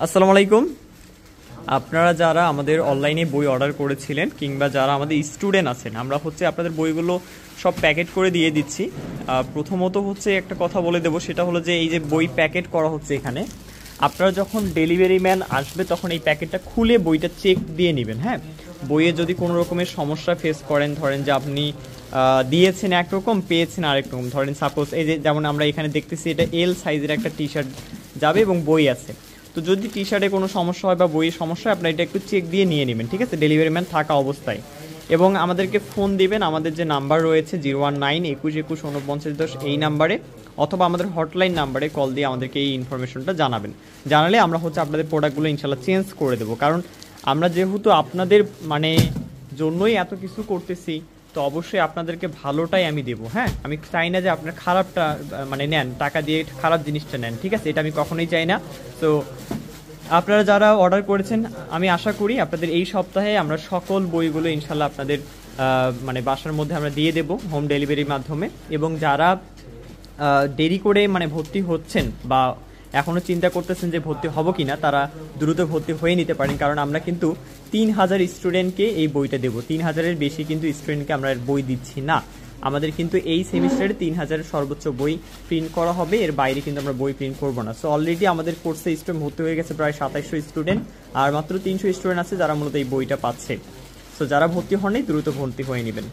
আসসালামু আলাইকুম। আপনারা যারা আমাদের অনলাইনে বই অর্ডার করেছিলেন কিংবা যারা আমাদের স্টুডেন্ট আছেন, আমরা আপনাদের বইগুলো সব প্যাকেট করে দিয়ে দিচ্ছি। প্রথমত একটা কথা বলে দেবো, সেটা হলো যে এই যে বই প্যাকেট করা হচ্ছে এখানে, আপনারা যখন ডেলিভারি ম্যান আসবে তখন এই প্যাকেটটা খুলে বইটা চেক দিয়ে নেবেন। হ্যাঁ, বইয়ে যদি কোনো রকমের সমস্যা ফেস করেন, ধরেন যে আপনি দিয়েছেন একরকম পেয়েছেন আরেক রকম, ধরেন সাপোজ এই যে যেমন আমরা এখানে দেখতেছি এটা এল সাইজের একটা টি শার্ট যাবে এবং বই আছে, তো যদি টি শার্টে কোনো সমস্যা হয় বা বইয়ের সমস্যা হয় আপনারা এটা একটু চেক দিয়ে নিয়ে নেবেন, ঠিক আছে, ডেলিভারি ম্যান থাকা অবস্থায়। এবং আমাদেরকে ফোন দিবেন, আমাদের যে নাম্বার রয়েছে 019-21-21-49-10 এই নাম্বারে, অথবা আমাদের হটলাইন নাম্বারে কল দিয়ে আমাদেরকে এই ইনফরমেশনটা জানাবেন। জানালে আমরা আপনাদের প্রোডাক্টগুলো ইনশাল্লাহ চেঞ্জ করে দেবো। কারণ আমরা যেহেতু আপনাদের জন্যই এত কিছু করতেছি, তো অবশ্যই আপনাদেরকে ভালোটাই আমি দেবো। হ্যাঁ, আমি চাই না যে আপনার খারাপটা নেন, টাকা দিয়ে খারাপ জিনিসটা নেন, ঠিক আছে, এটা আমি কখনোই চাই না। তো আপনারা যারা অর্ডার করেছেন, আমি আশা করি আপনাদের এই সপ্তাহে আমরা সকল বইগুলো ইনশাল্লাহ আপনাদের বাসার মধ্যে আমরা দিয়ে দেব হোম ডেলিভারির মাধ্যমে। এবং যারা দেরি করে ভর্তি হচ্ছেন বা এখনও চিন্তা করতেছেন যে ভর্তি হব কি না, তারা দ্রুত ভর্তি হয়ে নিতে পারেন। কারণ আমরা কিন্তু 3000 স্টুডেন্টকে এই বইটা দেবো। 3000-এর বেশি কিন্তু স্টুডেন্টকে আমরা বই দিচ্ছি না। আমাদের কিন্তু এই সেমিস্টারে 3000 সর্বোচ্চ বই প্রিন্ট করা হবে, এর বাইরে কিন্তু আমরা বই প্রিন্ট করবো না। সো অলরেডি আমাদের কোর্সে স্টুডেন্ট ভর্তি হয়ে গেছে প্রায় 2700 স্টুডেন্ট, আর মাত্র 300 স্টুডেন্ট আছে যারা মূলত এই বইটা পাচ্ছে। সো যারা ভর্তি হননি দ্রুত ভর্তি হয়ে নেবেন।